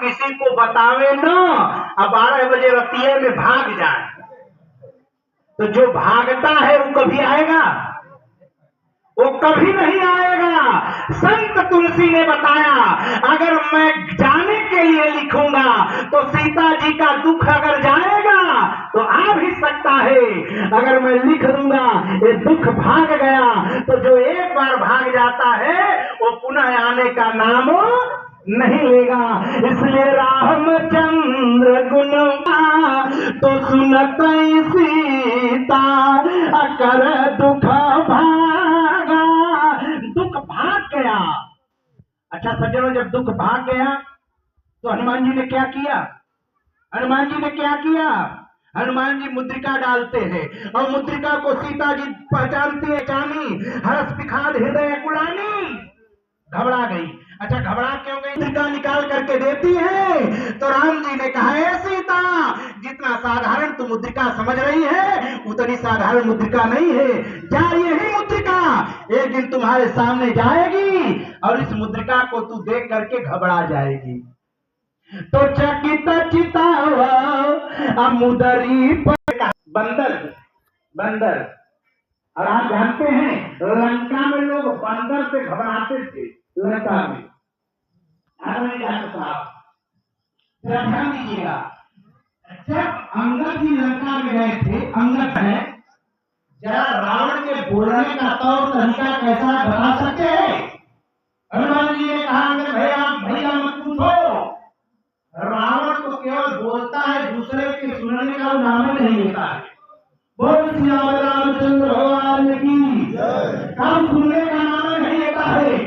किसी को बतावे ना, अब 12 बजे रतिये में भाग जाए, तो जो भागता है वो कभी आएगा? वो कभी नहीं आएगा। संत तुलसी ने बताया, अगर मैं जाने के लिए लिखूंगा तो सीता जी का दुख अगर जाएगा तो आ भी सकता है, अगर मैं लिख दूंगा ये दुख भाग गया, तो जो एक बार भाग जाता है वो पुनः आने का नाम नहीं लेगा। इसलिए रामचंद्र गुण तो सुनत सीता अकर दुख भागा। दुख भाग गया। अच्छा सज्जनों, जब दुख भाग गया तो हनुमान जी ने क्या किया? हनुमान जी ने क्या किया? हनुमान जी मुद्रिका डालते हैं और मुद्रिका को सीता जी पहचानती है, जानी हर्ष विखाद हृदय कुलानी, घबरा गई। अच्छा घबरा क्यों गई? मुद्रिका निकाल करके देती है तो राम जी ने कहा, है सीता, जितना साधारण तू मुद्रिका समझ रही है उतनी साधारण मुद्रिका नहीं है। जा यही मुद्रिका एक दिन तुम्हारे सामने जाएगी और इस मुद्रिका को तू देख करके घबरा जाएगी। तो चकित चितावा मुदरी बंदर, बंदर। और आप जानते हैं लंका में लोग बंदर से घबराते थे। लंका में ध्यान दीजिएगा, जब अंगद जी लंका में गए थे, अंगद है, जरा रावण के बोलने का तौर तरीका कैसा बता सकते हैं? हनुमान जी ने कहा, अंगद भैया मत पूछो, रावण तो केवल बोलता है, दूसरे के सुनने का नाम नहीं लेता है। बोल श्री रामचंद्र भगवान की, काम सुनने का नाम नहीं लेता है।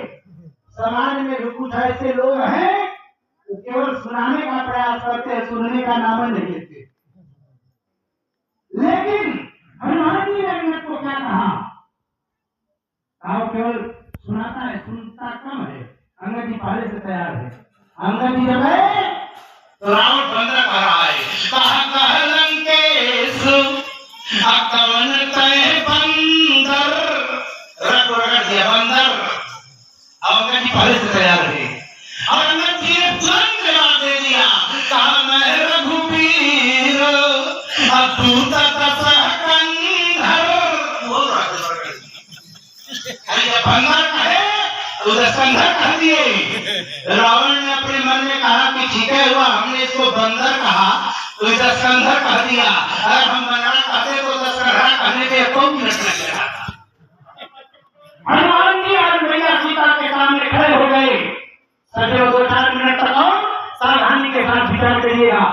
समाज में कुछ ऐसे लोग हैं वो केवल सुनाने का प्रयास करते हैं, सुनने का नाम नहीं लेते। लेकिन हनुमान जी ने अंगद को क्या कहा? केवल सुनाता है, सुनता कम है। अंगद जी पहले से तैयार है। अंगद जी जब है तो रावण बंदर कह रहा है, कहा लंकेश अकवन तय बंदर, रगड़ दिया बंदर। अंगद जी पहले से तैयार है और अंगद जी ने तुरंत जवाब दे दिया, कहा मैं रघुवीर अद्भुत कंधर। बंदर कहे उधर कंधर कह दिए। रावण ने अपने मन में कहा कि ठीक है हुआ, हमने इसको बंदर कहा तो इधर कंधर कह दिया, अगर हम बंदर कहते तो दशहरा कहने के कोई मिनट नहीं रहा था। हनुमान जी आज मैया सीता के सामने खड़े हो गए। सज्जनों 2-4 मिनट तक और सावधानी के साथ विचार करिएगा।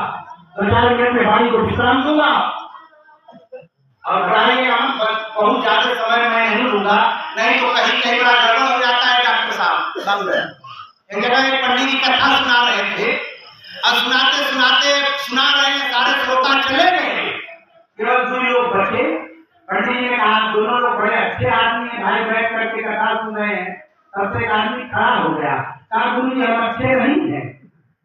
2-4 मिनट में वाणी को विश्राम दूंगा और बताइएगा, हम बहुत ज्यादा समय मैं नहीं लूंगा, नहीं तो कहीं बार गड़बड़ हो जाता है। डॉक्टर साहब एक जगह एक पंडित जी कथा सुना रहे थे और सुनाते सुनाते सुना रहे हैं, सारे श्रोता चले गए, केवल 2 लोग बचे। पंडित जी ने कहा, दोनों लोग बड़े अच्छे आदमी हैं, भाई बैठ करके कथा सुन रहे हैं। तब से एक आदमी खड़ा हो गया, कहा गुरु जी हम अच्छे नहीं है।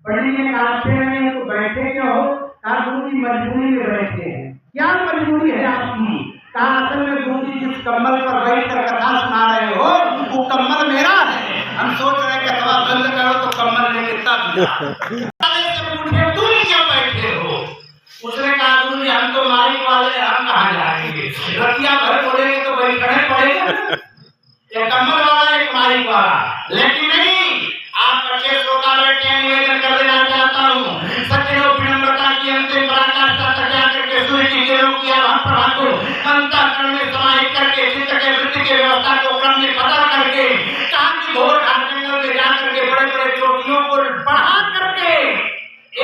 पंडित जी ने कहा अच्छे नहीं है तो बैठे क्यों हो? कहा गुरु जी मजबूरी में बैठे हैं। क्या मजबूरी है आपकी? कहा असल में गुरु जी जिस कम्बल पर बैठ कर कथा सुना रहे हो वो कम्बल मेरा है, हम सोच रहे कि अथवा बंद करो तो कम्बल लेके तब पूछे तुम क्यों बैठे हो? उसने कहा गुरु जी हम तो मालिक वाले, हम कहाँ जाएंगे, रतिया भर बोलेंगे तो बैठने पड़ेगा। एक कम्बल वाला एक मालिक वाला, लेकिन नहीं, आप अच्छे श्रोता बैठे हैं, निवेदन कर देना चाहता हूँ। सच्चे विनम्रता की अंतिम पराकाष्ठा तक जाकर के सूर्य की किरणों की आभा प्रभा को अंतःकरण में समाहित करके चित्त के वृत्ति की व्यवस्था को क्रम में बदल करके कांति घोर घाट जंगल में जाकर के बड़े बड़े चोटियों को बढ़ा करके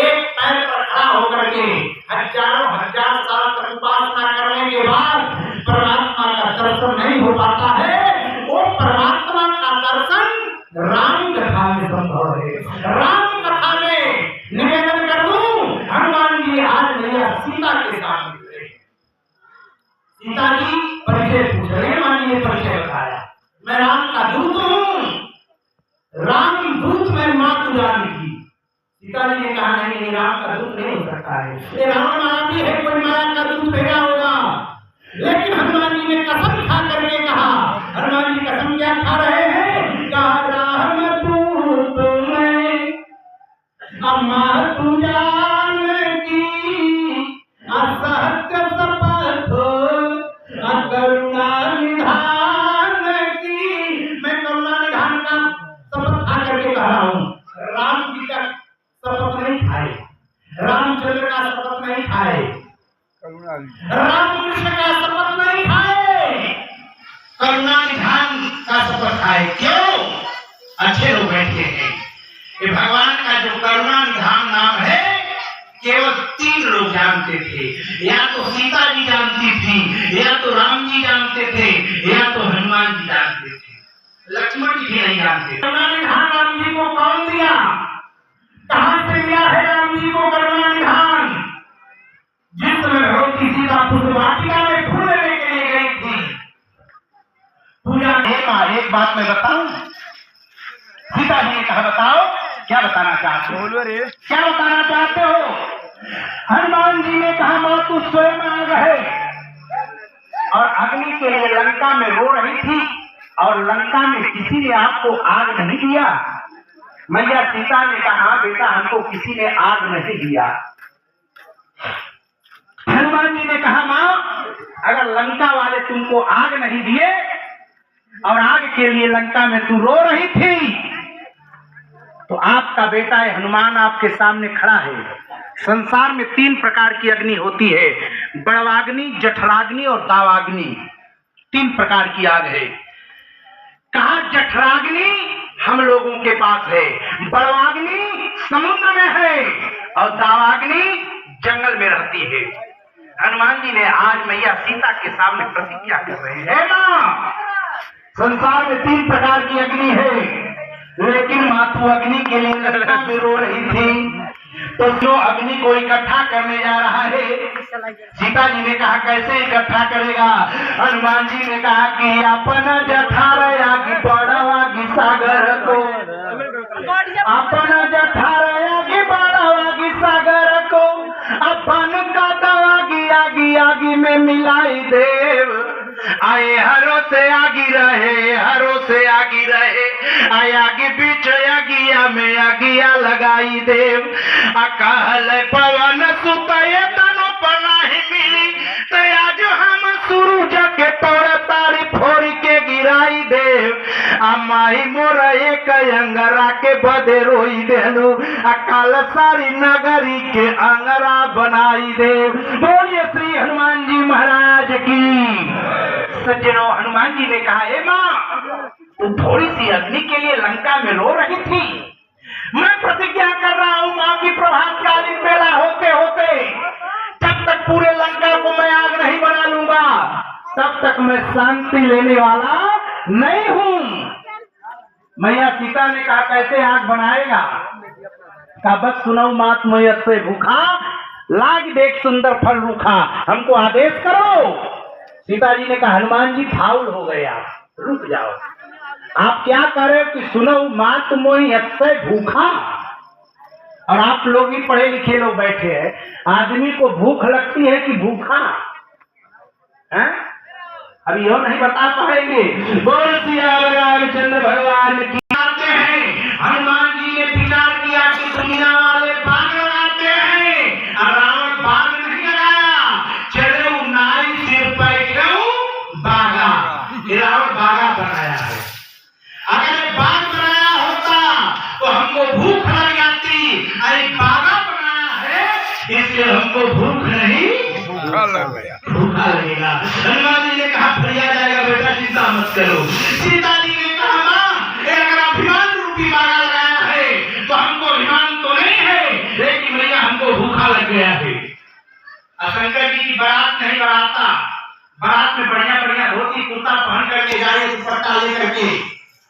एक पैर पर खड़ा होकर के हजारों हजार साल तक उपासना करने के बाद परमात्मा का दर्शन नहीं हो पाता है। वो परमात्मा का दर्शन राम कथा में संभव है। राम कथा में निवेदन कर दूं, हनुमान जी आज भैया सीता के सामने खड़े। सीता जी परिचय पूछ रहे, मानिए परिचय बताया, मैं राम का दूत हूँ, राम दूत में माँ तू जानकी। सीता जी ने कहा नहीं, राम का दूत नहीं हो सकता है, ये राम आदमी है, कोई माया का दूत भेजा होगा। लेकिन हनुमान जी ने कसम खा करके कहा, हनुमान जी कसम क्या खा रहे हैं? कहा राम दूत में अम्मा तू जानकी असत्य शपथ करुणा निधान की। मैं करुणा निधान का शपथ खा करके कह रहा हूं, राम जी का शपथ नहीं खाए, रामचंद्र का शपथ नहीं खाए, रामकृष्ण का शपथ नहीं खाए, करुणा निधान का शपथ खाए। क्यों? अच्छे लोग बैठे हैं। ये भगवान का जो करुणा निधान नाम है केवल 3 लोग जानते थे, या तो सीता जी जानती थी, या तो राम जी जानते थे, या तो हनुमान जी जानते थे, लक्ष्मण जी भी नहीं जानते। करुणा निधान राम जी को कौन दिया? कहां से लिया है राम जी को करुणा निधान? जिस समय भगवती सीता पुष्प वाटिका में फूल लेने के लिए गई थी, पूजा। एक बात मैं बताऊं, सीता जी ने कहा बताओ क्या बताना चाहते हो? क्या बताना चाहते हो? हनुमान जी ने कहा मां तू स्वयं आ गए, और अग्नि के लिए लंका में रो रही थी, और लंका में किसी ने आपको आग नहीं दिया। मैया सीता ने कहा बेटा हमको किसी ने आग नहीं दिया। हनुमान जी ने कहा मां अगर लंका वाले तुमको आग नहीं दिए और आग के लिए लंका में तू रो रही थी, तो आपका बेटा है हनुमान आपके सामने खड़ा है। संसार में 3 प्रकार की अग्नि होती है, बड़वाग्नि, जठराग्नि और दावाग्नि। 3 प्रकार की आग है। कहा जठराग्नि हम लोगों के पास है, बड़वाग्नि समुद्र में है, और दावाग्नि जंगल में रहती है। हनुमान जी ने आज मैया सीता के सामने प्रतिज्ञा कर रहे हैं मां संसार में 3 प्रकार की अग्नि है, लेकिन मातु अग्नि के लिए लंका में रो रही थी, तो जो अग्नि को इकट्ठा करने जा रहा है। सीता जी ने कहा कैसे इकट्ठा करेगा? हनुमान जी ने कहा कि अपन जठारयागी बड़वागी सागर को, अपन जठारयागी बड़वागी सागर को, अपन का दवागी आगी आगी में मिलाई देव। आए हरो से आगी रहे, हरो से आगी रहे, आए आगे बीच आगिया में आगिया लगाई देव। कहल पवन सुतये तनो पनाही मिली, तो आज हम सूरज के तोड़ तारी फोड़ के गिराई देव। माई मोर एक अंगरा के बदे रोई देनु, काल सारी नगरी के अंगरा बनाई देव। बोलिए श्री हनुमान जी महाराज की। सज्जनों हनुमान जी ने कहा ए मां तू थोड़ी सी अग्नि के लिए लंका में रो रही थी, मैं प्रतिज्ञा कर रहा हूं मां की प्रभातकालीन बेला होते होते जब तक पूरे लंका को मैं आग नहीं बना लूंगा तब तक मैं शांति लेने वाला नहीं हूं। मैया सीता ने कहा कैसे आग बनाएगा? कहा बस सुनो मात मैयत से भूखा लाग देख सुंदर फल रूखा, हमको आदेश करो। सीता जी ने कहा हनुमान जी फाउल हो गए, आप रुक जाओ। आप क्या करें कि सुनो मात मैयत से भूखा, और आप लोग भी पढ़े लिखे लोग बैठे हैं, आदमी को भूख लगती है कि भूखा है? अभी यो नहीं बता पाएंगे। बोल सिया रामचंद्र भगवान की। आते हैं हनुमान जी ने विचार किया कि दुनिया वाले बाग लगाते हैं, और रावण बाग नहीं लगाया, चले नाई सिर बैठे बागा, रावण बागा बनाया है। अगर बाग बनाया होता तो हमको भूख लग जाती, अरे बागा बनाया है इसलिए हमको भूख नहीं भूखा लगेगा। हनुमान जी ने कहा फरिया जाएगा बेटा चिंता मत करो। सीता जी ने कहा मां अगर अभिमान रूपी बागा लगाया है तो हमको अभिमान तो नहीं है, लेकिन भैया हमको भूखा लग गया है। शंकर जी की बारात नहीं बराता, बारात में बढ़िया बढ़िया धोती कुर्ता पहन करके जाए, दुपट्टा लेकर के,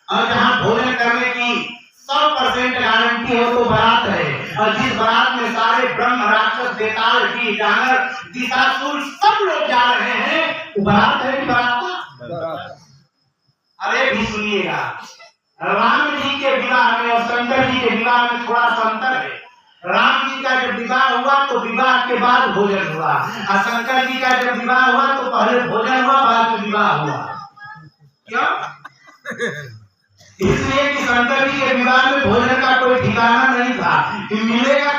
और जहाँ भोजन करने की 100% गारंटी हो तो बारात है। और जिस बारात में सारे ब्रह्म राक्षस बेताल की जानवर दिशासुर सब लोग जा रहे हैं, वो बारात है कि बारात? अरे भी सुनिएगा, राम जी के विवाह में और शंकर जी के विवाह में थोड़ा सा अंतर है। राम जी का जब विवाह हुआ तो विवाह के बाद भोजन हुआ, और शंकर जी का जब विवाह हुआ तो पहले भोजन हुआ बाद में विवाह हुआ। क्यों? इसलिए कि शंकर जी के विवाह में भोजन का कोई ठिकाना नहीं था कि मिलेगा